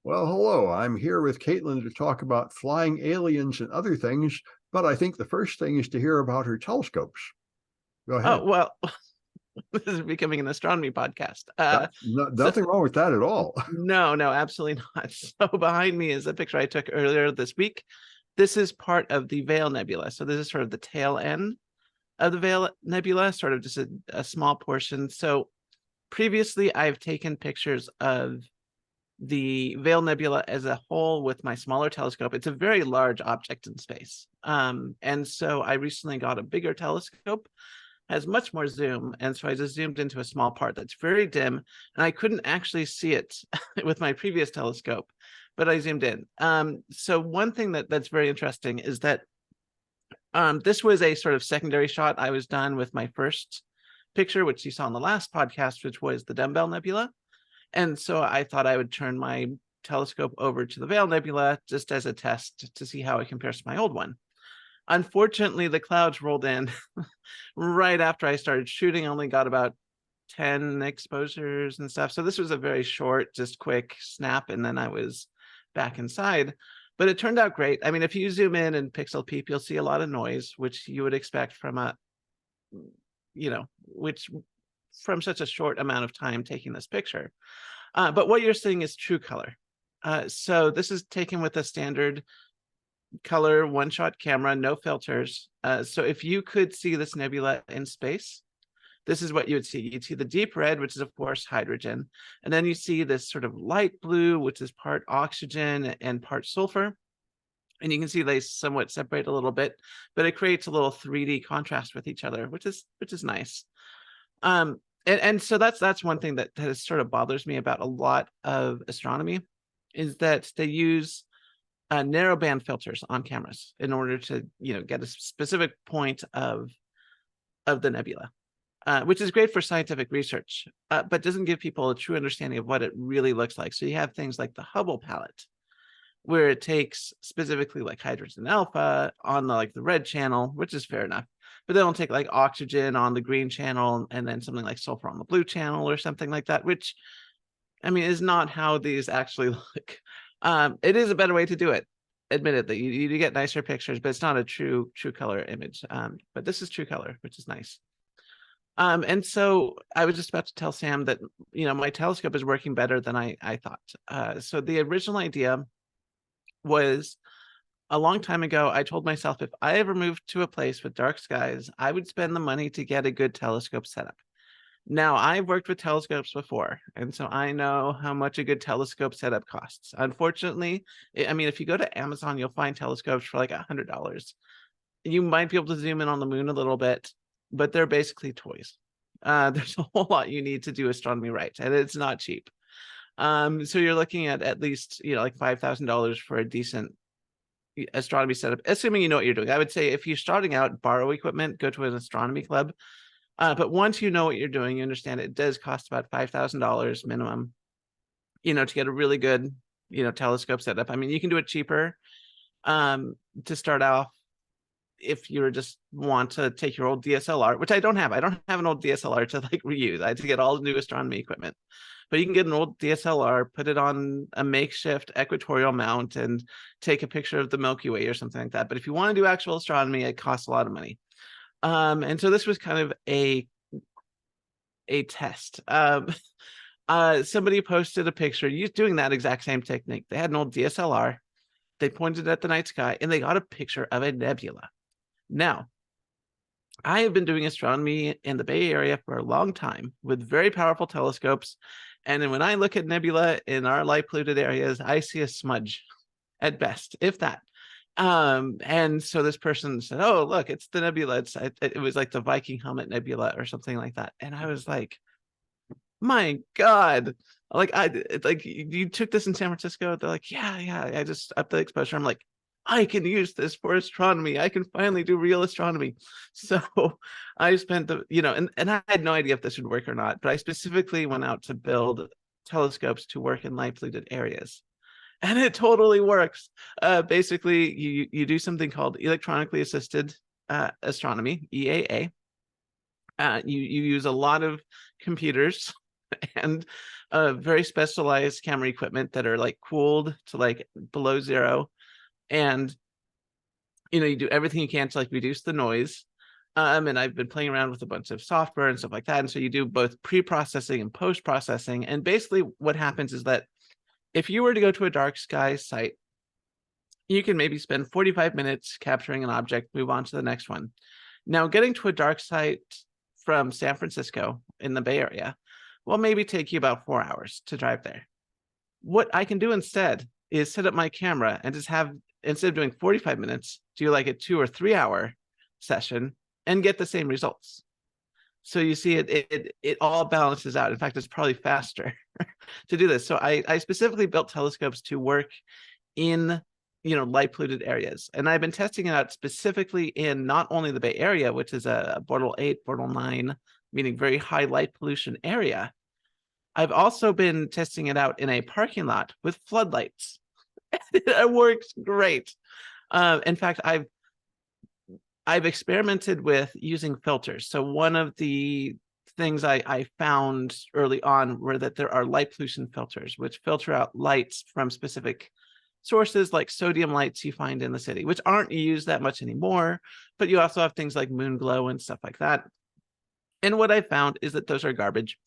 Well, hello. I'm here with Caitlin to talk about flying aliens and other things, but I think the first thing is to hear about her telescopes. Go ahead. Oh, well, this is becoming an astronomy podcast. So Nothing wrong with that at all. no, absolutely not. So behind me is a picture I took earlier this week. This is part of the Veil Nebula. So this is sort of the tail end of the Veil Nebula, sort of just a small portion. So previously, I've taken pictures of the Veil Nebula as a whole with my smaller telescope. It's a very large object in space. And so I recently got a bigger telescope, has much more zoom, and so I just zoomed into a small part that's very dim, and I couldn't actually see it with my previous telescope, but I zoomed in. So one thing that's very interesting is that this was a sort of secondary shot I was done with my first picture, which you saw in the last podcast, which was the Dumbbell Nebula. And so I thought I would turn my telescope over to the Veil Nebula just as a test to see how it compares to my old one. Unfortunately, the clouds rolled in right after I started shooting. I only got about 10 exposures and stuff. So this was a very short, just quick snap, and then I was back inside. But it turned out great. I mean, if you zoom in and pixel peep, you'll see a lot of noise, which you would expect from which from such a short amount of time taking this picture. But what you're seeing is true color. So this is taken with a standard color one-shot camera, no filters. So if you could see this nebula in space, this is what you would see. You'd see the deep red, which is of course hydrogen, and then you see this sort of light blue, which is part oxygen and part sulfur. And you can see they somewhat separate a little bit, but it creates a little 3D contrast with each other, which is nice. And so that's one thing that sort of bothers me about a lot of astronomy, is that they use narrowband filters on cameras in order to get a specific point of the nebula, which is great for scientific research, but doesn't give people a true understanding of what it really looks like. So you have things like the Hubble palette, where it takes specifically like hydrogen alpha on the red channel, which is fair enough, but then it'll take like oxygen on the green channel and then something like sulfur on the blue channel or something like that, which I mean is not how these actually look. It is a better way to do it, admittedly. You get nicer pictures, but it's not a true color image. But this is true color, which is nice. And so I was just about to tell Sam that my telescope is working better than I thought. So the original idea was, a long time ago, I told myself if I ever moved to a place with dark skies, I would spend the money to get a good telescope setup. Now, I've worked with telescopes before, and so I know how much a good telescope setup costs. Unfortunately, I mean, if you go to Amazon, you'll find telescopes for like $100. You might be able to zoom in on the moon a little bit, but they're basically toys. There's a whole lot you need to do astronomy right, and it's not cheap. So you're looking at least, like $5,000 for a decent astronomy setup, assuming you know what you're doing. I would say if you're starting out, borrow equipment, go to an astronomy club. But once you know what you're doing, you understand it does cost about $5,000 minimum, to get a really good, telescope setup. I mean, you can do it cheaper to start off if you just want to take your old DSLR, which I don't have. I don't have an old DSLR to reuse. I had to get all the new astronomy equipment. But you can get an old DSLR, put it on a makeshift equatorial mount, and take a picture of the Milky Way or something like that. But if you want to do actual astronomy, it costs a lot of money. And so this was kind of a test. Somebody posted a picture doing that exact same technique. They had an old DSLR, they pointed at the night sky, and they got a picture of a nebula. Now, I have been doing astronomy in the Bay Area for a long time with very powerful telescopes. And then when I look at nebula in our light polluted areas, I see a smudge at best, if that. And so this person said, "Oh, look, it's the nebula. It was like the Viking Helmet Nebula or something like that." And I was like, "My God!" Like you took this in San Francisco. They're like, "Yeah. I just upped the exposure." I'm like, I can use this for astronomy. I can finally do real astronomy. So I spent and I had no idea if this would work or not, but I specifically went out to build telescopes to work in light polluted areas. And it totally works. Basically, you do something called electronically assisted astronomy, EAA. You use a lot of computers and very specialized camera equipment that are like cooled to like below zero. And, you do everything you can to like reduce the noise. And I've been playing around with a bunch of software and stuff like that. And so you do both pre-processing and post-processing. And basically what happens is that if you were to go to a dark sky site, you can maybe spend 45 minutes capturing an object, move on to the next one. Now, getting to a dark site from San Francisco in the Bay Area will maybe take you about 4 hours to drive there. What I can do instead is set up my camera and just have, instead of doing 45 minutes, do like a 2 or 3 hour session and get the same results. So you see it all balances out. In fact, it's probably faster to do this. So I specifically built telescopes to work in light polluted areas. And I've been testing it out specifically in not only the Bay Area, which is a Bortle 8, Bortle 9, meaning very high light pollution area. I've also been testing it out in a parking lot with floodlights. It works great. In fact, I've experimented with using filters. So one of the things I found early on were that there are light pollution filters, which filter out lights from specific sources like sodium lights you find in the city, which aren't used that much anymore, but you also have things like moon glow and stuff like that. And what I found is that those are garbage.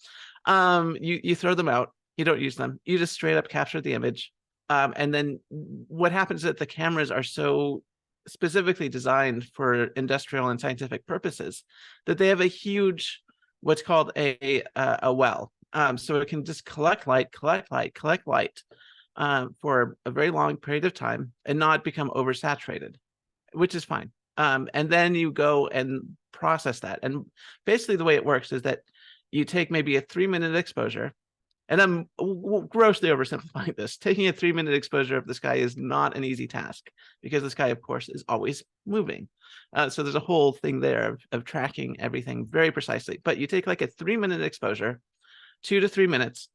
You throw them out, you don't use them, you just straight up capture the image. And then what happens is that the cameras are so specifically designed for industrial and scientific purposes that they have a huge, what's called a well. So it can just collect light for a very long period of time and not become oversaturated, which is fine. And then you go and process that. And basically the way it works is that you take maybe a 3-minute exposure, and I'm grossly oversimplifying this. Taking a 3-minute exposure of the sky is not an easy task because the sky, of course, is always moving. So there's a whole thing there of tracking everything very precisely. But you take like a 3-minute exposure, 2 to 3 minutes,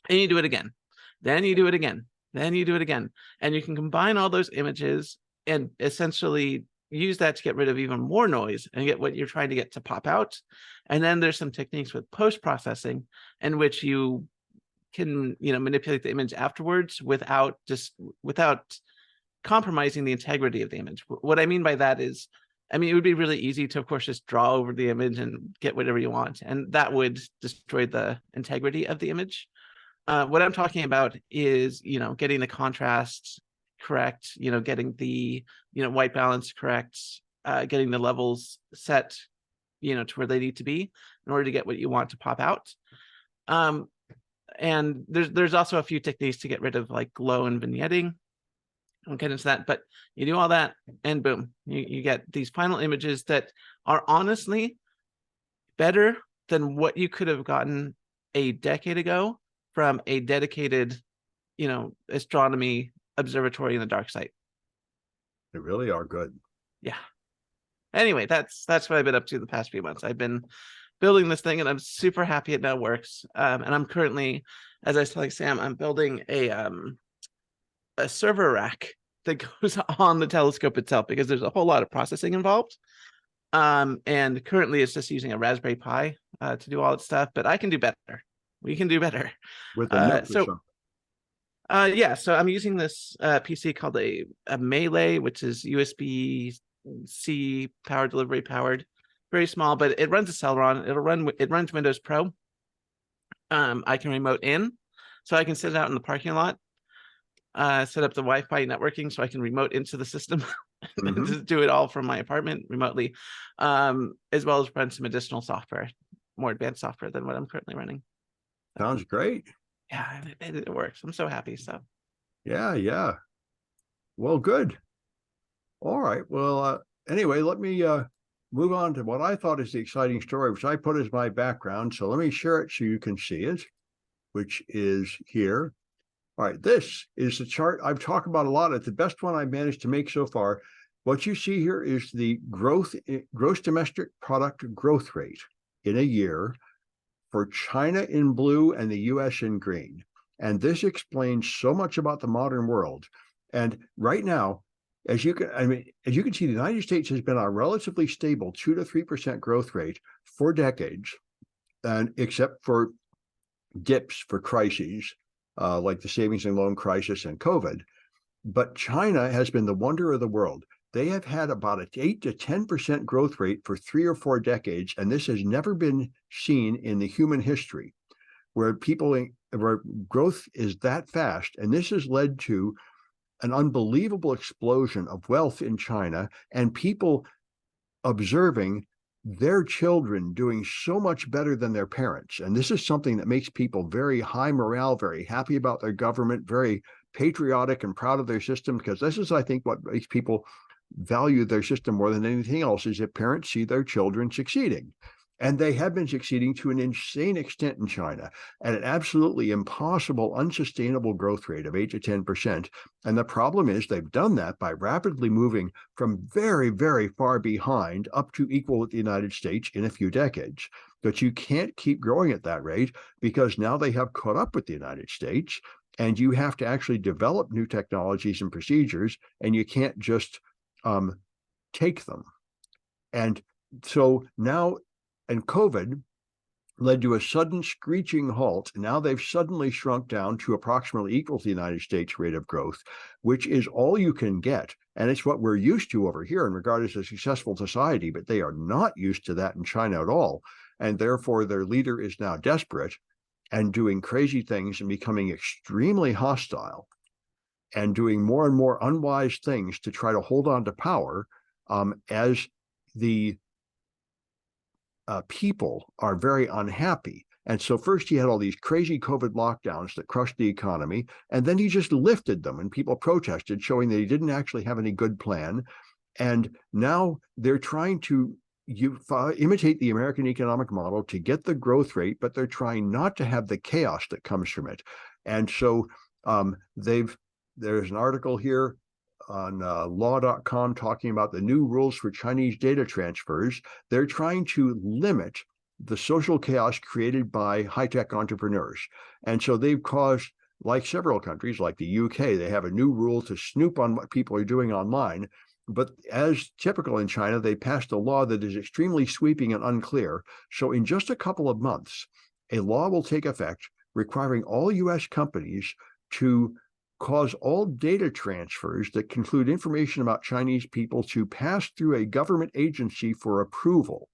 and you do it again. Then you do it again. Then you do it again. And you can combine all those images and essentially use that to get rid of even more noise and get what you're trying to get to pop out. And then there's some techniques with post-processing in which you can, manipulate the image afterwards without compromising the integrity of the image. What I mean by that is, it would be really easy to, of course, just draw over the image and get whatever you want. And that would destroy the integrity of the image. What I'm talking about is, getting the contrast correct, getting the, white balance correct, getting the levels set, to where they need to be in order to get what you want to pop out. And there's also a few techniques to get rid of like glow and vignetting. I won't get into that, but you do all that and boom, you get these final images that are honestly better than what you could have gotten a decade ago from a dedicated, astronomy observatory in the dark site. They really are good. Yeah. Anyway, that's what I've been up to the past few months. I've been building this thing and I'm super happy it now works. And I'm currently, as I was telling Sam, I'm building a server rack that goes on the telescope itself because there's a whole lot of processing involved. And currently it's just using a Raspberry Pi to do all that stuff, but I can do better. We can do better. With a NUC or something. Yeah, so I'm using this PC called a Melee, which is USB-C power delivery powered. Very small, but it runs a Celeron. It runs Windows Pro. I can remote in, so I can sit it out in the parking lot, set up the Wi-Fi networking so I can remote into the system and just do it all from my apartment remotely, as well as run some additional software, more advanced software than what I'm currently running. Sounds great. Yeah, it works. I'm so happy. So yeah. Well, good. All right. Well, anyway, let me move on to what I thought is the exciting story, which I put as my background. So let me share it so you can see it, which is here. All right, this is the chart I've talked about a lot. It's the best one I've managed to make so far. What you see here is the gross domestic product growth rate in a year for China in blue and the US in green. And this explains so much about the modern world. And right now, as you can see, the United States has been a relatively stable 2 to 3% growth rate for decades, and except for dips for crises, like the savings and loan crisis and COVID. But China has been the wonder of the world. They have had about an 8 to 10% growth rate for 3 or 4 decades, and this has never been seen in the human history, where growth is that fast. And this has led to an unbelievable explosion of wealth in China and people observing their children doing so much better than their parents. And this is something that makes people very high morale, very happy about their government, very patriotic and proud of their system, because this is, I think, what makes people value their system more than anything else, is that parents see their children succeeding. And they have been succeeding to an insane extent in China at an absolutely impossible, unsustainable growth rate of 8 to 10%. And the problem is they've done that by rapidly moving from very, very far behind up to equal with the United States in a few decades. But you can't keep growing at that rate, because now they have caught up with the United States, and you have to actually develop new technologies and procedures, and you can't just take them. And so now, and COVID led to a sudden screeching halt. Now they've suddenly shrunk down to approximately equal to the United States rate of growth, which is all you can get. And it's what we're used to over here and regarded as a successful society, but they are not used to that in China at all. And therefore, their leader is now desperate and doing crazy things and becoming extremely hostile and doing more and more unwise things to try to hold on to power, as the people are very unhappy. And so first he had all these crazy COVID lockdowns that crushed the economy, and then he just lifted them and people protested, showing that he didn't actually have any good plan. And now they're trying to imitate the American economic model to get the growth rate, but they're trying not to have the chaos that comes from it. And so there's an article here on law.com talking about the new rules for Chinese data transfers. They're trying to limit the social chaos created by high-tech entrepreneurs. And so they've caused, like several countries, like the UK, they have a new rule to snoop on what people are doing online. But as typical in China, they passed a law that is extremely sweeping and unclear. So in just a couple of months, a law will take effect requiring all US companies to cause all data transfers that include information about Chinese people to pass through a government agency for approval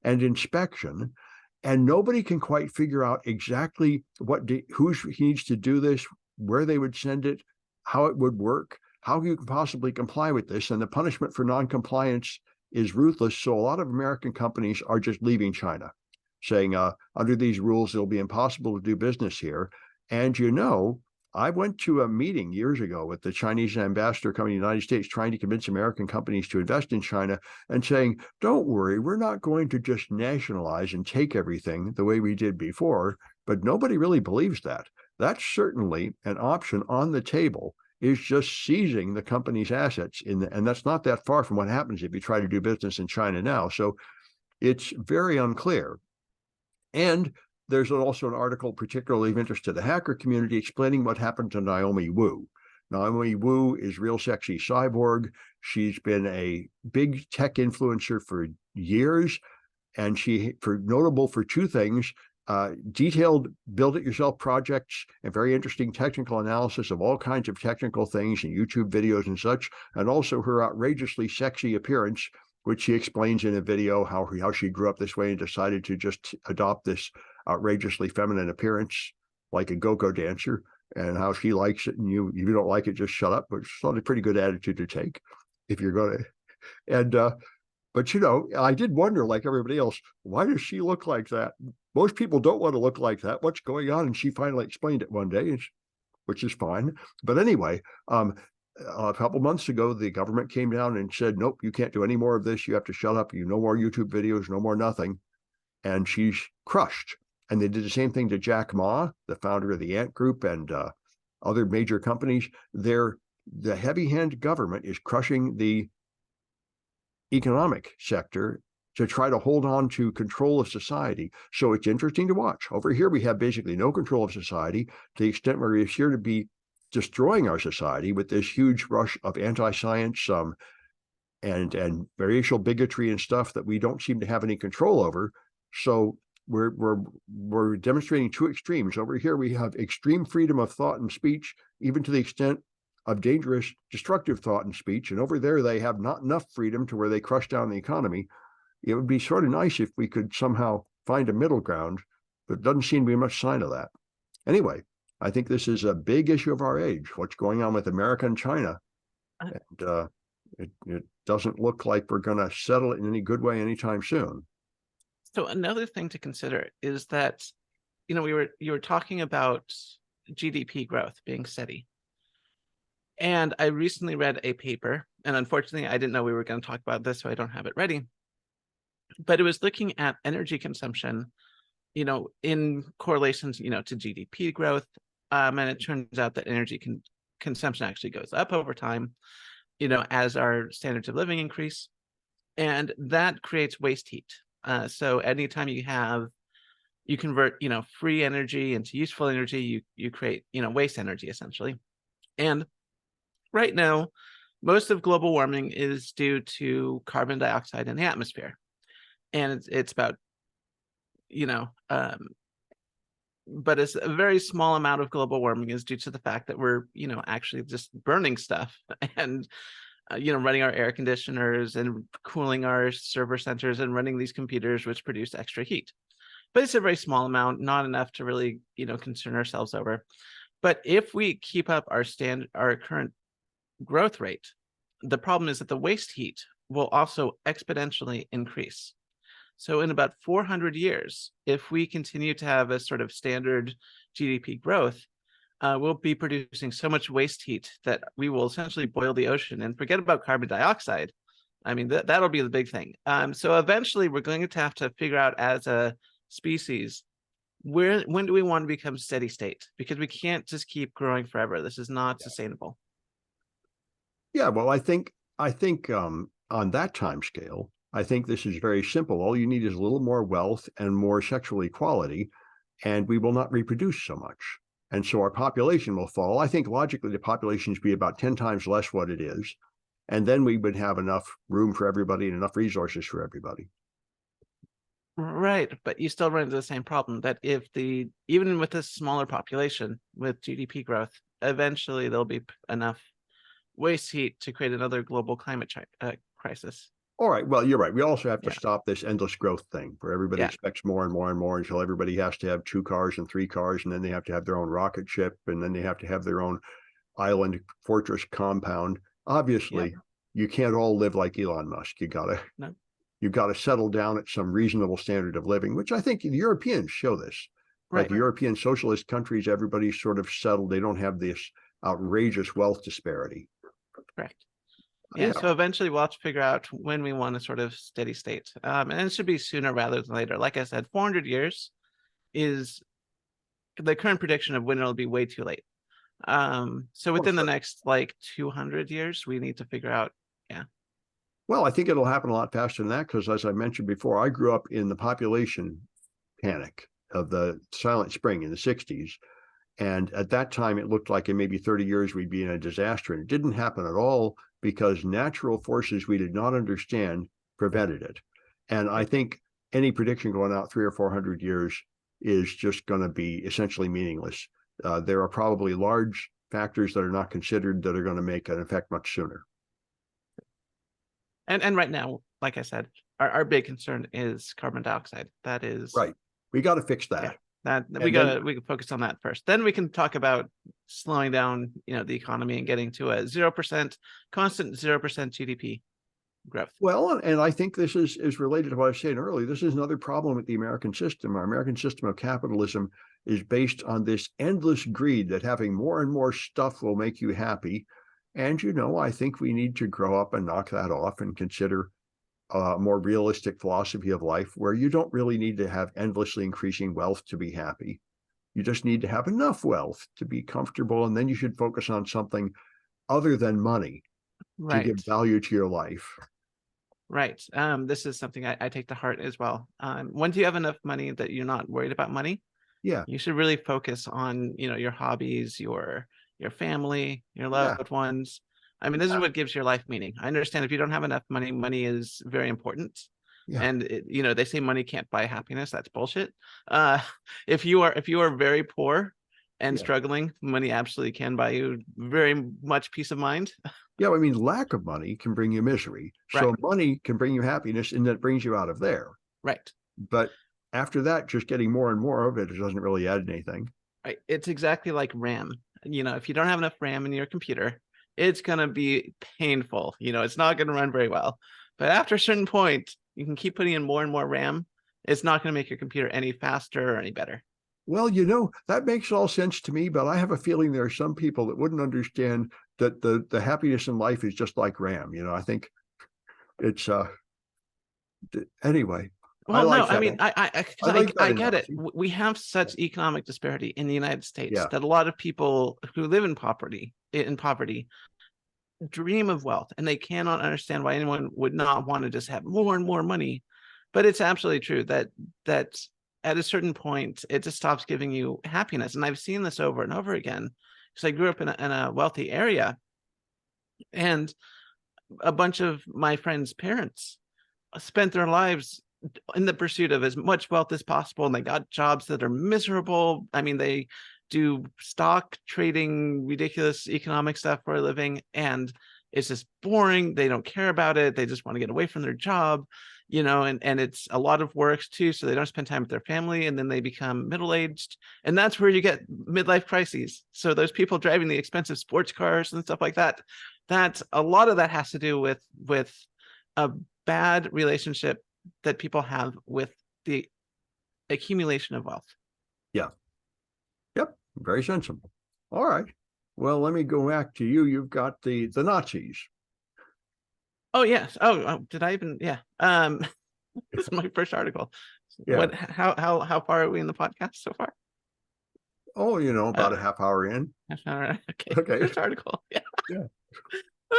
and inspection. And nobody can quite figure out exactly who needs to do this, where they would send it, how it would work, how you can possibly comply with this. And the punishment for noncompliance is ruthless. So a lot of American companies are just leaving China, saying, under these rules, it'll be impossible to do business here. And I went to a meeting years ago with the Chinese ambassador coming to the United States, trying to convince American companies to invest in China and saying, don't worry, we're not going to just nationalize and take everything the way we did before. But nobody really believes that. That's certainly an option on the table, is just seizing the company's assets. And that's not that far from what happens if you try to do business in China now. So it's very unclear. And there's also an article particularly of interest to the hacker community explaining what happened to Naomi Wu. Naomi Wu is Real Sexy Cyborg. She's been a big tech influencer for years, and notable for two things: detailed build-it-yourself projects and very interesting technical analysis of all kinds of technical things and YouTube videos and such, and also her outrageously sexy appearance, which she explains in a video how she grew up this way and decided to just adopt this outrageously feminine appearance like a go-go dancer, and how she likes it. And if you don't like it, just shut up. But it's not a pretty good attitude to take if you're going to. And but I did wonder, like everybody else, why does she look like that? Most people don't want to look like that. What's going on? And she finally explained it one day, which is fine. But anyway, a couple months ago, the government came down and said, nope, you can't do any more of this. You have to shut up. No more YouTube videos, no more nothing. And she's crushed. And they did the same thing to Jack Ma, the founder of the Ant Group, and other major companies. The heavy-handed government is crushing the economic sector to try to hold on to control of society. So it's interesting to watch. Over here, we have basically no control of society, to the extent where we appear to be destroying our society with this huge rush of anti-science and racial bigotry and stuff that we don't seem to have any control over. So we're demonstrating two extremes. Over here, we have extreme freedom of thought and speech, even to the extent of dangerous, destructive thought and speech. And over there, they have not enough freedom to where they crush down the economy. It would be sort of nice if we could somehow find a middle ground, but it doesn't seem to be much sign of that. Anyway, I think this is a big issue of our age, what's going on with America and China. And it doesn't look like we're going to settle it in any good way anytime soon. So another thing to consider is that, you were talking about GDP growth being steady. And I recently read a paper, and unfortunately, I didn't know we were going to talk about this, so I don't have it ready. But it was looking at energy consumption, in correlations, to GDP growth. And it turns out that energy consumption actually goes up over time, as our standards of living increase. And that creates waste heat. So anytime you convert, free energy into useful energy, you create, waste energy essentially. And right now, most of global warming is due to carbon dioxide in the atmosphere. And it's about, but it's a very small amount of global warming is due to the fact that we're, actually just burning stuff and running our air conditioners and cooling our server centers and running these computers, which produce extra heat. But it's a very small amount, not enough to really, concern ourselves over. But if we keep up our current growth rate, the problem is that the waste heat will also exponentially increase. So in about 400 years, if we continue to have a sort of standard GDP growth, we'll be producing so much waste heat that we will essentially boil the ocean. And forget about carbon dioxide. I mean, that'll be the big thing. So eventually we're going to have to figure out as a species, when do we want to become steady state? Because we can't just keep growing forever. This is not sustainable. Yeah, well, I think on that time scale, I think this is very simple. All you need is a little more wealth and more sexual equality, and we will not reproduce so much. And so our population will fall. I think logically the population should be about 10 times less what it is. And then we would have enough room for everybody and enough resources for everybody. Right, but you still run into the same problem that even with a smaller population with GDP growth, eventually there'll be enough waste heat to create another global climate crisis. All right. Well, you're right. We also have to Yeah. stop this endless growth thing where everybody Yeah. expects more and more and more until everybody has to have 2 cars and 3 cars, and then they have to have their own rocket ship, and then they have to have their own island fortress compound. Obviously, you can't all live like Elon Musk. No. You've got to settle down at some reasonable standard of living, which I think the Europeans show this. Like Right. the European socialist countries, everybody's sort of settled. They don't have this outrageous wealth disparity. Correct. Yeah, so eventually we'll have to figure out when we want a sort of steady state. And it should be sooner rather than later. Like I said, 400 years is the current prediction of when it'll be way too late. So within the next 200 years, we need to figure out, Well, I think it'll happen a lot faster than that because, as I mentioned before, I grew up in the population panic of the Silent Spring in the 60s. And at that time, it looked like in maybe 30 years, we'd be in a disaster. And it didn't happen at all because natural forces we did not understand prevented it. And I think any prediction going out 300 or 400 years is just going to be essentially meaningless. There are probably large factors that are not considered that are going to make an effect much sooner. And right now, like I said, our big concern is carbon dioxide. That is right. We got to fix that. We can focus on that first. Then we can talk about slowing down, the economy and getting to a 0% constant 0% GDP growth. Well, and I think this is related to what I was saying earlier. This is another problem with the American system. Our American system of capitalism is based on this endless greed that having more and more stuff will make you happy. And, I think we need to grow up and knock that off and consider a more realistic philosophy of life where you don't really need to have endlessly increasing wealth to be happy. You just need to have enough wealth to be comfortable. And then you should focus on something other than money to give value to your life. Right. This is something I take to heart as well. Once you have enough money that you're not worried about money, you should really focus on, your hobbies, your family, your loved ones. I mean, this is what gives your life meaning. I understand if you don't have enough money, money is very important. Yeah. And they say money can't buy happiness. That's bullshit. Uh, if you are very poor and Yeah. struggling, money absolutely can buy you very much peace of mind. Yeah. I mean, lack of money can bring you misery. Right, So money can bring you happiness, and that brings you out of there. right, But after that, just getting more and more of it doesn't really add anything. right. It's exactly like RAM. If you don't have enough RAM in your computer, it's gonna be painful. It's not gonna run very well. But after a certain point, you can keep putting in more and more RAM. It's not gonna make your computer any faster or any better. Well, that makes all sense to me, but I have a feeling there are some people that wouldn't understand that the happiness in life is just like RAM. I think it's anyway. I Well, no, like I that. mean, because I like that I get it. analogy. We have such economic disparity in the United States Yeah. that a lot of people who live in poverty dream of wealth, and they cannot understand why anyone would not want to just have more and more money. But it's absolutely true that at a certain point, it just stops giving you happiness. And I've seen this over and over again because I grew up in a wealthy area, and a bunch of my friends' parents spent their lives in the pursuit of as much wealth as possible, and they got jobs that are miserable. I mean, they do stock trading, ridiculous economic stuff for a living, and it's just boring. They don't care about it. They just want to get away from their job, and it's a lot of work too, so they don't spend time with their family, and then they become middle-aged, and that's where you get midlife crises. So those people driving the expensive sports cars and stuff like that a lot of that has to do with a bad relationship that people have with the accumulation of wealth. Yeah. Yep. Very sensible. All right. Well, let me go back to you. You've got the Nazis. Oh yes. Oh, did I even? Yeah. This is my first article. Yeah. What? How far are we in the podcast so far? Oh, about a half hour in. Half an hour. Okay. Okay. First article. Yeah. Yeah.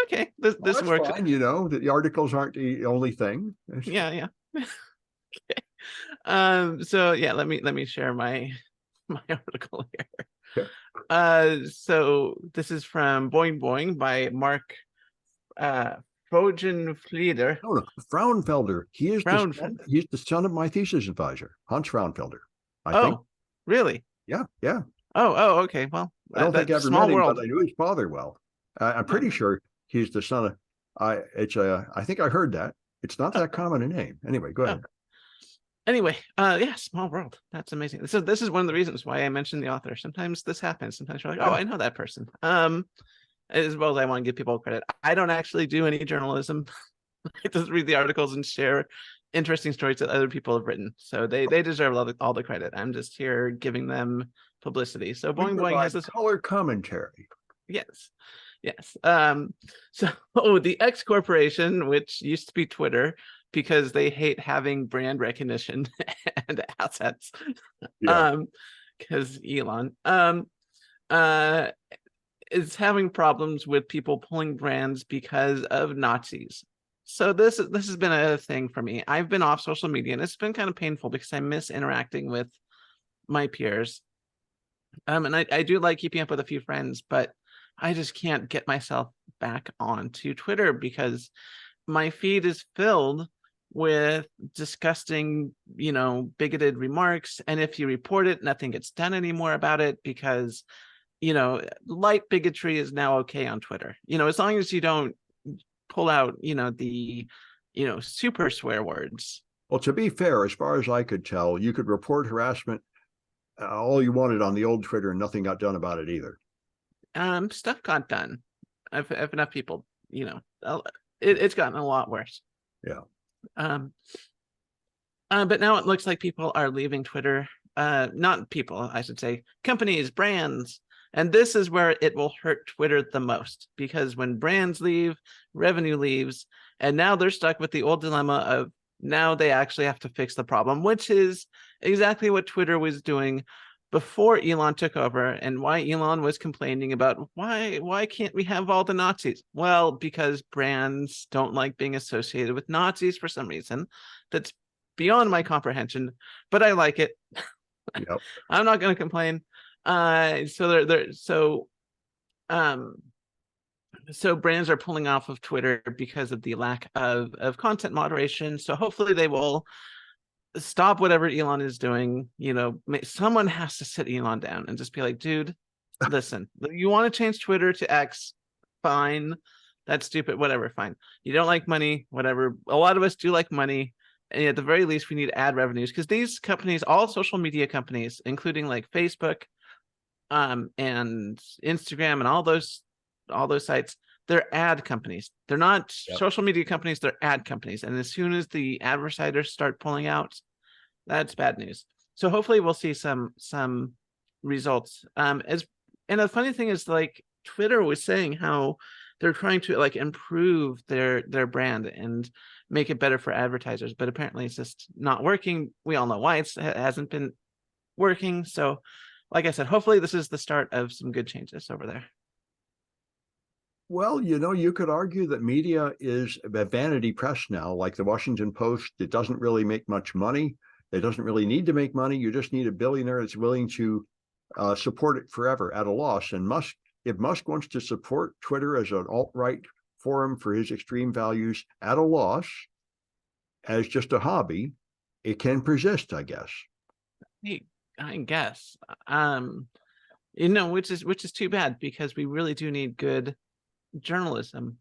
Okay. This Well, that's works. fine. That the articles aren't the only thing. Yeah. Yeah. Okay. So yeah, let me share my article here. So this is from Boing Boing by Mark Frogenflieder. No, no, Frauenfelder. Frauenfelder. He's the son of my thesis advisor, Hans Frauenfelder. I think. Oh, really? Yeah, yeah. Oh, okay. Well, I don't think I ever small met him, world. but I knew his father well. I'm pretty sure he's the son of. I think I heard that. It's not that common a name. Anyway, go ahead. Anyway, yeah, small world. That's amazing. So this is one of the reasons why I mentioned the author. Sometimes this happens. Sometimes you're like, oh, I know that person. As well as I want to give people credit. I don't actually do any journalism. I just read the articles and share interesting stories that other people have written. So they deserve all the credit. I'm just here giving them publicity. So Boing Boing has this color commentary. Yes. So the X Corporation, which used to be Twitter, because they hate having brand recognition and assets. Yeah. Because Elon is having problems with people pulling brands because of Nazis. So this has been a thing for me. I've been off social media, and it's been kind of painful because I miss interacting with my peers. And I do like keeping up with a few friends, but I just can't get myself back onto Twitter because my feed is filled with disgusting, bigoted remarks. And if you report it, nothing gets done anymore about it because, light bigotry is now okay on Twitter. As long as you don't pull out, the, super swear words. Well, to be fair, as far as I could tell, you could report harassment all you wanted on the old Twitter, and nothing got done about it either. Stuff got done. I've enough people, it's gotten a lot worse. Yeah. But now it looks like people are leaving Twitter. Not people, I should say, companies, brands. And this is where it will hurt Twitter the most, because when brands leave, revenue leaves, and now they're stuck with the old dilemma of now they actually have to fix the problem, which is exactly what Twitter was doing before Elon took over, and why Elon was complaining about why can't we have all the Nazis? Well, because brands don't like being associated with Nazis for some reason. That's beyond my comprehension, but I like it. Yep. I'm not going to complain. So So brands are pulling off of Twitter because of the lack of content moderation. So hopefully they will stop whatever Elon is doing. Someone has to sit Elon down and just be like, dude, listen, you want to change Twitter to X, fine. That's stupid, whatever, fine. You don't like money, whatever. A lot of us do like money. And at the very least, we need ad revenues, because these companies, all social media companies, including like Facebook, and Instagram and all those sites, they're ad companies. They're not Yep. social media companies, they're ad companies. And as soon as the advertisers start pulling out, that's bad news. So hopefully we'll see some results. And the funny thing is, like, Twitter was saying how they're trying to like improve their brand and make it better for advertisers, but apparently it's just not working. We all know why it hasn't been working. So like I said, hopefully this is the start of some good changes over there. Well, you could argue that media is a vanity press now, like the Washington Post. It doesn't really make much money. It doesn't really need to make money. You just need a billionaire that's willing to support it forever at a loss. And if Musk wants to support Twitter as an alt-right forum for his extreme values at a loss, as just a hobby, it can persist, I guess. I guess, which is too bad, because we really do need good journalism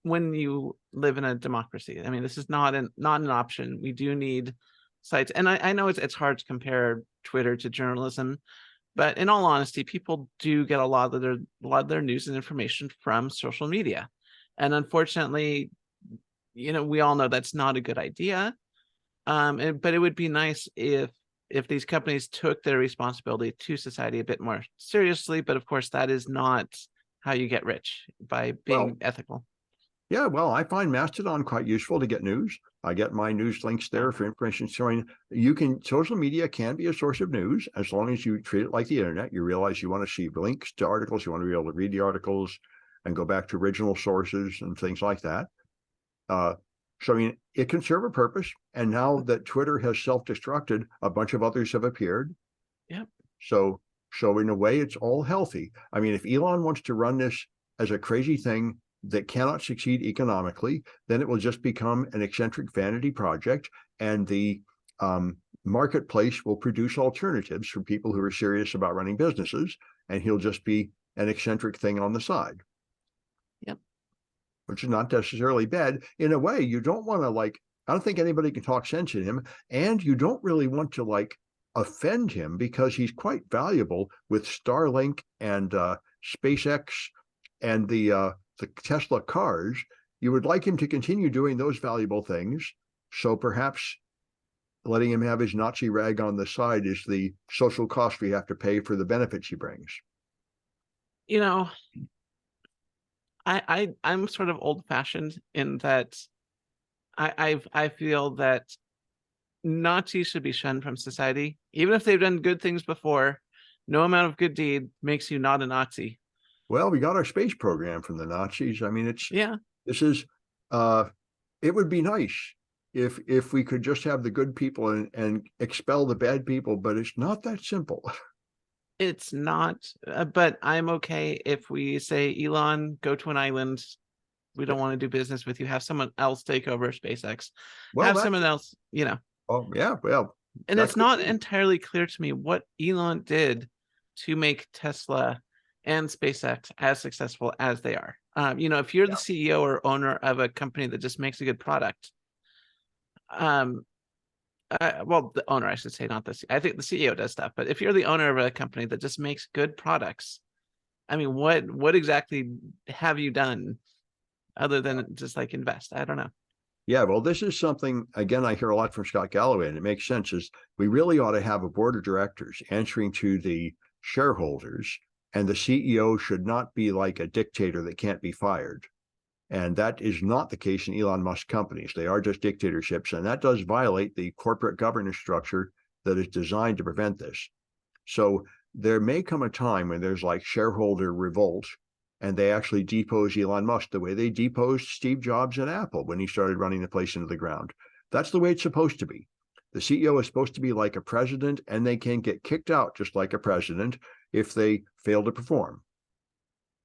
when you live in a democracy. I mean, this is not an option. We do need sites, and I know it's hard to compare Twitter to journalism, but in all honesty, people do get a lot of their news and information from social media, and unfortunately, we all know that's not a good idea. But it would be nice if these companies took their responsibility to society a bit more seriously. But of course, that is not how you get rich, by being ethical. Yeah, well, I find Mastodon quite useful to get news. I get my news links there for information showing social media can be a source of news as long as you treat it like the internet. You realize you want to see links to articles, you want to be able to read the articles and go back to original sources and things like that. So, I mean, it can serve a purpose. And now that Twitter has self-destructed, a bunch of others have appeared. Yep. So in a way, it's all healthy. I mean, if Elon wants to run this as a crazy thing that cannot succeed economically, then it will just become an eccentric vanity project, and the marketplace will produce alternatives for people who are serious about running businesses, and he'll just be an eccentric thing on the side. Yep. Which is not necessarily bad. In a way, you don't want to I don't think anybody can talk sense in him, and you don't really want to offend him, because he's quite valuable with Starlink and SpaceX and the Tesla cars. You would like him to continue doing those valuable things. So perhaps letting him have his Nazi rag on the side is the social cost we have to pay for the benefits he brings. I'm sort of old-fashioned in that I feel that Nazis should be shunned from society, even if they've done good things before. No amount of good deed makes you not a Nazi. Well, we got our space program from the Nazis. I mean, it would be nice if we could just have the good people and expel the bad people, but it's not that simple. It's not, but I'm okay if we say, Elon, go to an island. We don't want to do business with you. Have someone else take over SpaceX. Well, someone else, Oh, yeah, well. And it's not entirely clear to me what Elon did to make Tesla and SpaceX as successful as they are. If you're the CEO or owner of a company that just makes a good product, well, the owner, I should say, not the. I think the CEO does stuff, but if you're the owner of a company that just makes good products, I mean, what exactly have you done other than just invest? I don't know. Yeah, well, this is something, again, I hear a lot from Scott Galloway, and it makes sense, is we really ought to have a board of directors answering to the shareholders, and the CEO should not be like a dictator that can't be fired. And that is not the case in Elon Musk companies. They are just dictatorships, and that does violate the corporate governance structure that is designed to prevent this. So there may come a time when there's shareholder revolt, and they actually depose Elon Musk the way they deposed Steve Jobs at Apple when he started running the place into the ground. That's the way it's supposed to be. The CEO is supposed to be like a president, and they can get kicked out just like a president if they fail to perform.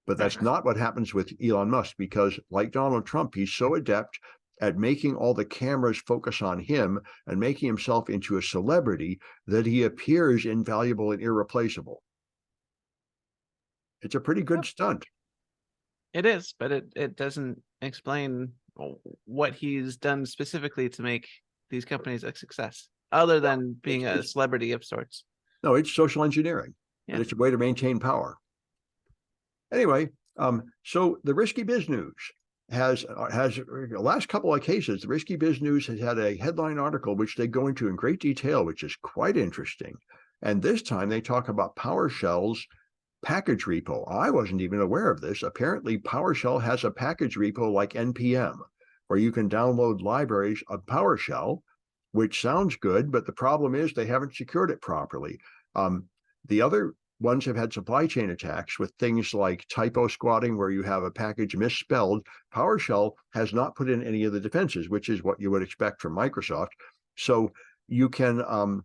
But that's not what happens with Elon Musk, because like Donald Trump, he's so adept at making all the cameras focus on him and making himself into a celebrity that he appears invaluable and irreplaceable. It's a pretty good stunt. It is, but it doesn't explain what he's done specifically to make these companies a success, other than being a celebrity of sorts. No, it's social engineering, Yeah. and it's a way to maintain power. Anyway, so the Risky Biz News has the last couple of cases, the Risky Biz News has had a headline article which they go into in great detail, which is quite interesting. And this time they talk about PowerShell's package repo. I wasn't even aware of this. Apparently, PowerShell has a package repo like NPM, where you can download libraries of PowerShell, which sounds good, but the problem is they haven't secured it properly. The other ones have had supply chain attacks with things like typo squatting, where you have a package misspelled. PowerShell has not put in any of the defenses, which is what you would expect from Microsoft. So you can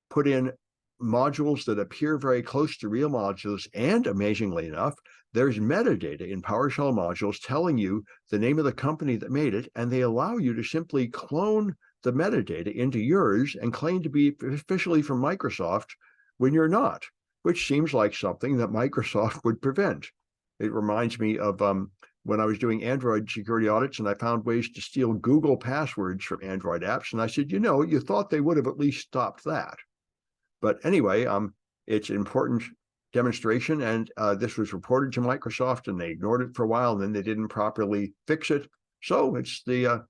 put in modules that appear very close to real modules, and amazingly enough, there's metadata in PowerShell modules telling you the name of the company that made it, and they allow you to simply clone the metadata into yours and claim to be officially from Microsoft when you're not, which seems like something that Microsoft would prevent. It reminds me of when I was doing Android security audits and I found ways to steal Google passwords from Android apps. And I said, you thought they would have at least stopped that. But anyway, it's an important demonstration, and this was reported to Microsoft, and they ignored it for a while, and then they didn't properly fix it. So it's the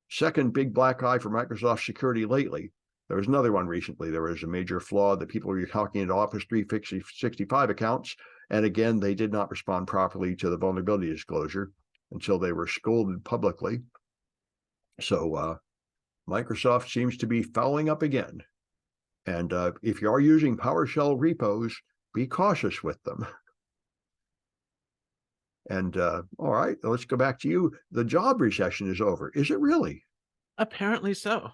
second big black eye for Microsoft security lately. There was another one recently. There was a major flaw that people were talking into Office 365 accounts, and again, they did not respond properly to the vulnerability disclosure until they were scolded publicly. So Microsoft seems to be fouling up again. And if you are using PowerShell repos, be cautious with them. And all right, let's go back to you. The job recession is over. Is it really? Apparently so.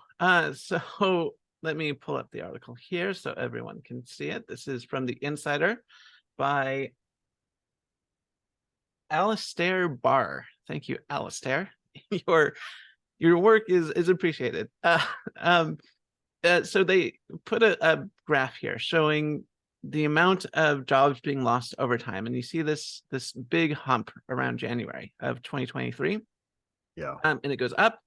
So let me pull up the article here so everyone can see it. This is from the Insider by Alistair Barr. Thank you, Alistair. Your work is appreciated. So they put a graph here showing the amount of jobs being lost over time, and you see this big hump around January of 2023. Yeah. And it goes up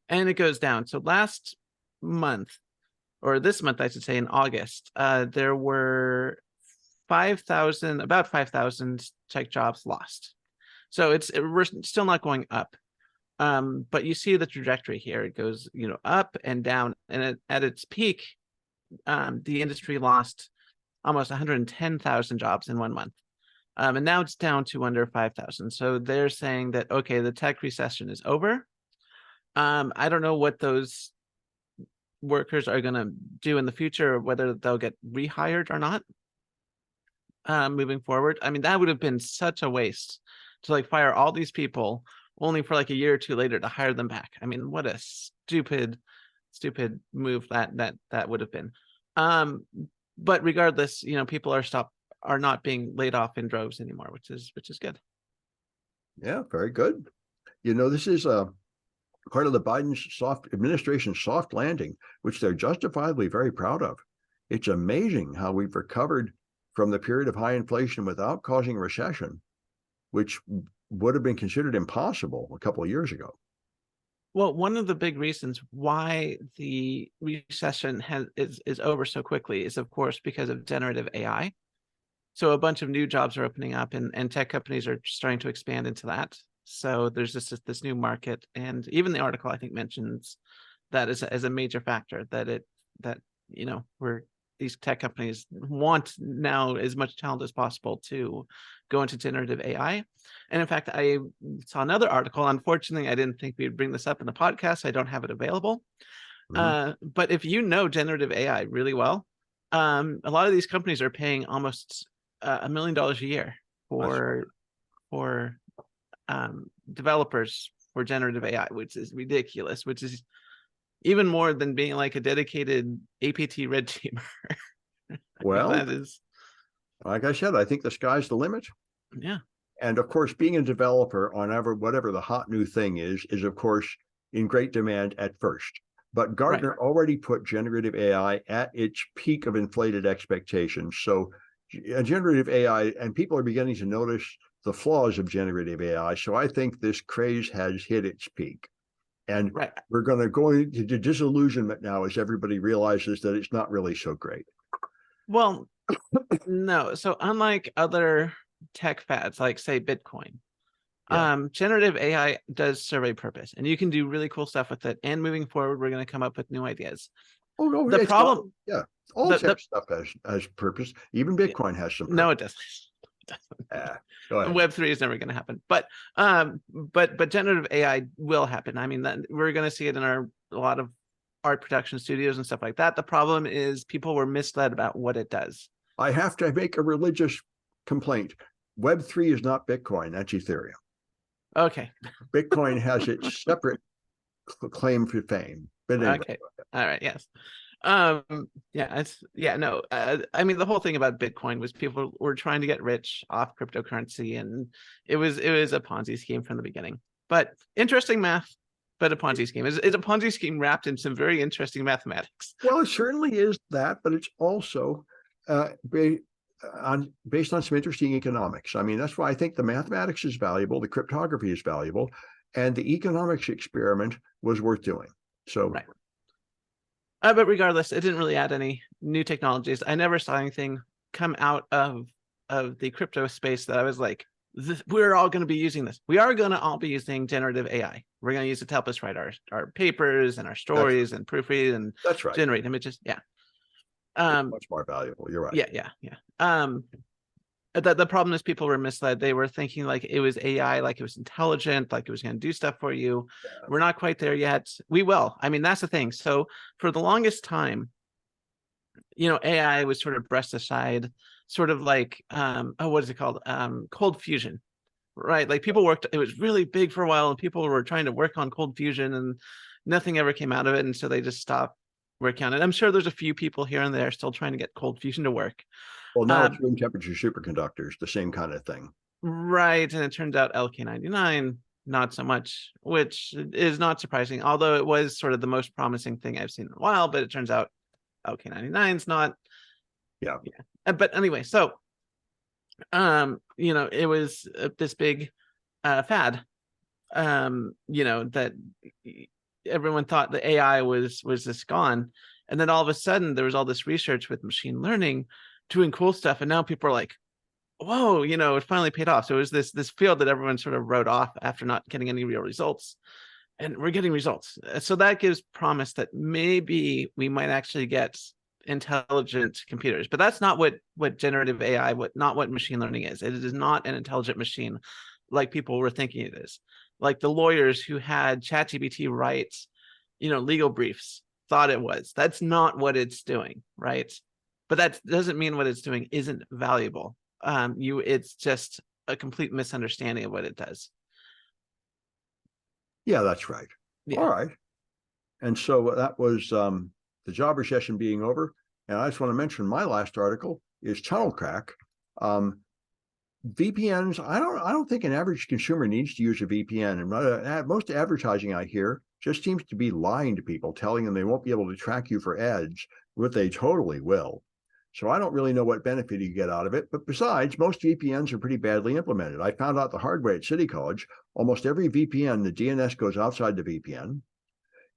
and it goes down. So last month, or this month, I should say, in August, there were about 5,000 tech jobs lost. So we're still not going up. But you see the trajectory here. It goes, up and down, and at its peak, the industry lost almost 110,000 jobs in 1 month. And now it's down to under 5,000. So they're saying that, okay, the tech recession is over. I don't know what those workers are going to do in the future, whether they'll get rehired or not moving forward. I mean, that would have been such a waste to fire all these people only for a year or two later to hire them back. I mean, what a stupid move that would have been. But regardless, people are not being laid off in droves anymore, which is good. Yeah, very good. This is part of the Biden administration's soft landing, which they're justifiably very proud of. It's amazing how we've recovered from the period of high inflation without causing a recession, which would have been considered impossible a couple of years ago. Well, one of the big reasons why the recession is over so quickly is, of course, because of generative AI. So a bunch of new jobs are opening up, and tech companies are starting to expand into that. So there's this new market, and even the article I think mentions that as a major factor that where these tech companies want now as much talent as possible to go into generative AI. And in fact, I saw another article. Unfortunately, I didn't think we'd bring this up in the podcast. I don't have it available. But if you know generative AI really well, a lot of these companies are paying almost $1 million a year for developers for generative AI, which is ridiculous, which is even more than being a dedicated APT red teamer. Well, that is, like I said, I think the sky's the limit. yeah. And of course, being a developer on whatever the hot new thing is of course in great demand at first. But Gartner already put generative AI at its peak of inflated expectations. So generative AI, and people are beginning to notice the flaws of generative AI. So I think this craze has hit its peak. And we're going to go into disillusionment now as everybody realizes that it's not really so great. Well, no. So unlike other tech fads, like say Bitcoin, generative AI does serve a purpose, and you can do really cool stuff with it. And moving forward, we're going to come up with new ideas. Oh no, the problem, all tech stuff has purpose. Even Bitcoin has some purpose. No, it doesn't. Go ahead. Web3 is never going to happen, but generative AI will happen. I mean, that we're going to see it in a lot of art production studios and stuff like that. The problem is people were misled about what it does. I have to make a religious complaint. Web3 is not Bitcoin. That's Ethereum. Okay. Bitcoin has its separate claim for fame. But anyway. Okay. All right. Yes. I mean, the whole thing about Bitcoin was people were trying to get rich off cryptocurrency, and it was a Ponzi scheme from the beginning. But interesting math, but a Ponzi scheme. It's a Ponzi scheme wrapped in some very interesting mathematics. Well, it certainly is that, but it's also based on some interesting economics. I mean, that's why I think the mathematics is valuable, the cryptography is valuable, and the economics experiment was worth doing. So, but regardless, it didn't really add any new technologies. I never saw anything come out of the crypto space that I was like, we're all going to be using this. We are going to all be using generative AI. We're going to use it to help us write our papers and our stories and proofread and generate images. Yeah. Much more valuable. You're right. Yeah. The problem is people were misled. They were thinking like it was AI, like it was intelligent, like it was going to do stuff for you. We're not quite there yet. We will. I mean, that's the thing. So for the longest time, AI was sort of brushed aside, sort of like, what is it called? Cold fusion, right? Like people worked, it was really big for a while and people were trying to work on cold fusion and nothing ever came out of it. And so they just stopped working on it. I'm sure there's a few people here and there still trying to get cold fusion to work. Well, now it's room temperature superconductors, the same kind of thing. Right. And it turns out LK99, not so much, which is not surprising, although it was sort of the most promising thing I've seen in a while, but it turns out LK99 is not. Yeah. But anyway, so, it was this big fad, that everyone thought the AI was just gone. And then all of a sudden there was all this research with machine learning doing cool stuff. And now people are like, whoa, it finally paid off. So it was this field that everyone sort of wrote off after not getting any real results. And we're getting results. So that gives promise that maybe we might actually get intelligent computers. But that's not what generative AI, not what machine learning is. It is not an intelligent machine like people were thinking it is. Like the lawyers who had ChatGPT write, legal briefs thought it was. That's not what it's doing, right? But that doesn't mean what it's doing isn't valuable. It's just a complete misunderstanding of what it does. Yeah, that's right. Yeah. All right. And so that was the job recession being over. And I just want to mention my last article is tunnel crack. VPNs, I don't think an average consumer needs to use a VPN. And most advertising I hear just seems to be lying to people, telling them they won't be able to track you for ads, but they totally will. So I don't really know what benefit you get out of it. But besides, most VPNs are pretty badly implemented. I found out the hard way at City College. Almost every VPN, the DNS goes outside the VPN.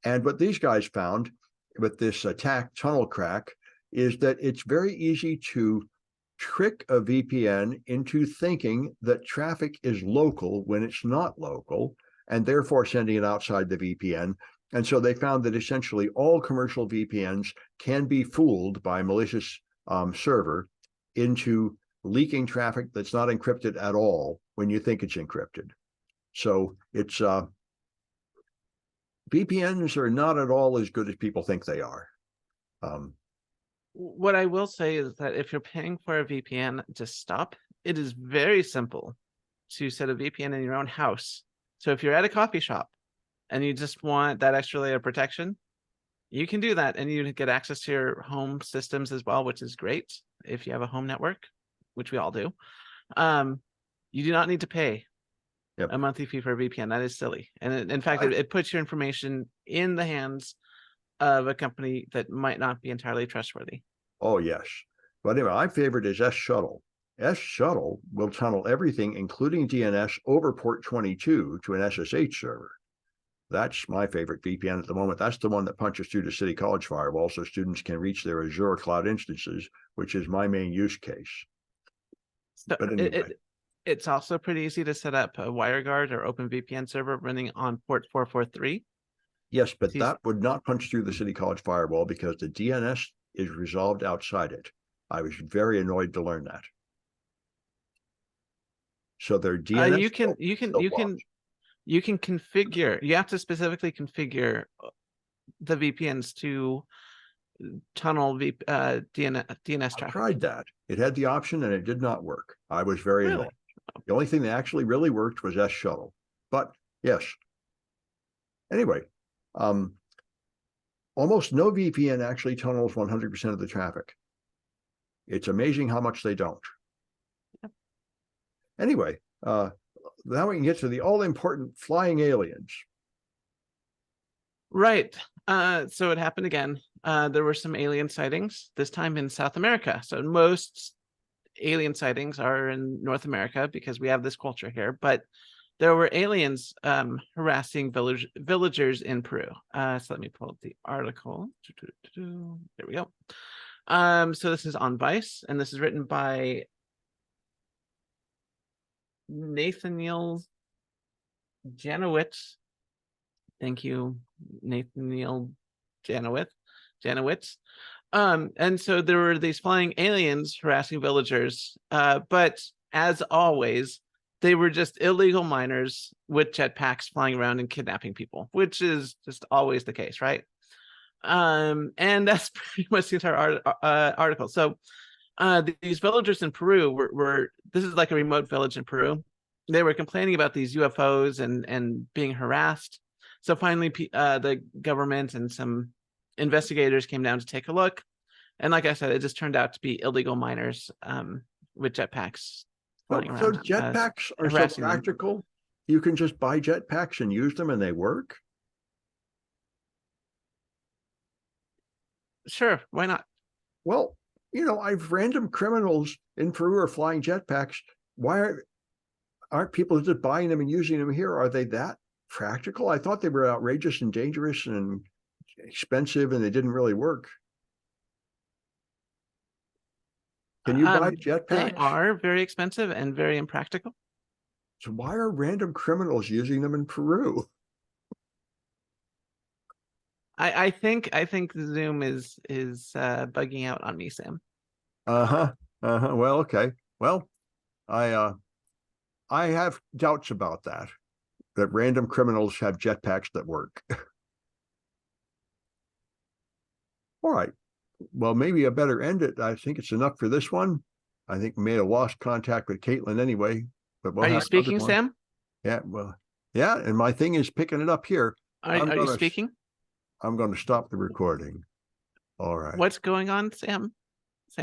And what these guys found with this attack tunnel crack is that it's very easy to trick a VPN into thinking that traffic is local when it's not local, and therefore sending it outside the VPN. And so they found that essentially all commercial VPNs can be fooled by malicious server into leaking traffic that's not encrypted at all when you think it's encrypted. So it's VPNs are not at all as good as people think they are. What I will say is that if you're paying for a VPN, just stop. It is very simple to set a VPN in your own house. So if you're at a coffee shop and you just want that extra layer of protection, you can do that, and you get access to your home systems as well, which is great if you have a home network, which we all do. You do not need to pay Yep. a monthly fee for a VPN. That is silly. And in fact, it puts your information in the hands of a company that might not be entirely trustworthy. Oh, yes. But anyway, my favorite is S Shuttle. S Shuttle will tunnel everything, including DNS, over port 22 to an SSH server. That's my favorite VPN at the moment. That's the one that punches through the City College firewall so students can reach their Azure cloud instances, which is my main use case. So But anyway. it's also pretty easy to set up a WireGuard or OpenVPN server running on port 443. Yes, but that would not punch through the City College firewall because the DNS is resolved outside it. I was very annoyed to learn that. So their DNS you can configure. You have to specifically configure the VPNs to tunnel DNS I traffic. tried that. It had the option and it did not work. I was very annoyed. The only thing that actually really worked was S Shuttle. But yes. Anyway, almost no VPN actually tunnels 100% of the traffic. It's amazing how much they don't. Yep. Anyway, now we can get to the all-important flying aliens. Right. So it happened again. There were some alien sightings, this time in South America. So most alien sightings are in North America because we have this culture here, but there were aliens harassing villagers in Peru. So let me pull up the article. There we go. So this is on Vice, and this is written by Nathaniel Janowitz. Thank you, Nathaniel Janowitz. And so there were these flying aliens harassing villagers, but as always, they were just illegal miners with jetpacks flying around and kidnapping people, which is just always the case, right? And that's pretty much the entire article. So these villagers in Peru were this is like a remote village in Peru. They were complaining about these UFOs and being harassed. So finally, the government and some investigators came down to take a look. And like I said, it just turned out to be illegal miners with jetpacks flying around. So jetpacks are so practical. Them. You can just buy jetpacks and use them and they work? Sure, why not? Well, I've random criminals in Peru are flying jetpacks. Why aren't people just buying them and using them here? Are they that practical? I thought they were outrageous and dangerous and expensive and they didn't really work. Can you buy jetpacks? They are very expensive and very impractical. So why are random criminals using them in Peru? I think Zoom is bugging out on me, Sam. Well, okay. Well, I have doubts about that random criminals have jetpacks that work. All right. Well, maybe I better end it. I think it's enough for this one. I think we may have lost contact with Caitlin anyway. But we'll are you speaking, Sam? Yeah, well, yeah, and my thing is picking it up here. Are you speaking? I'm going to stop the recording. All right. What's going on, Sam?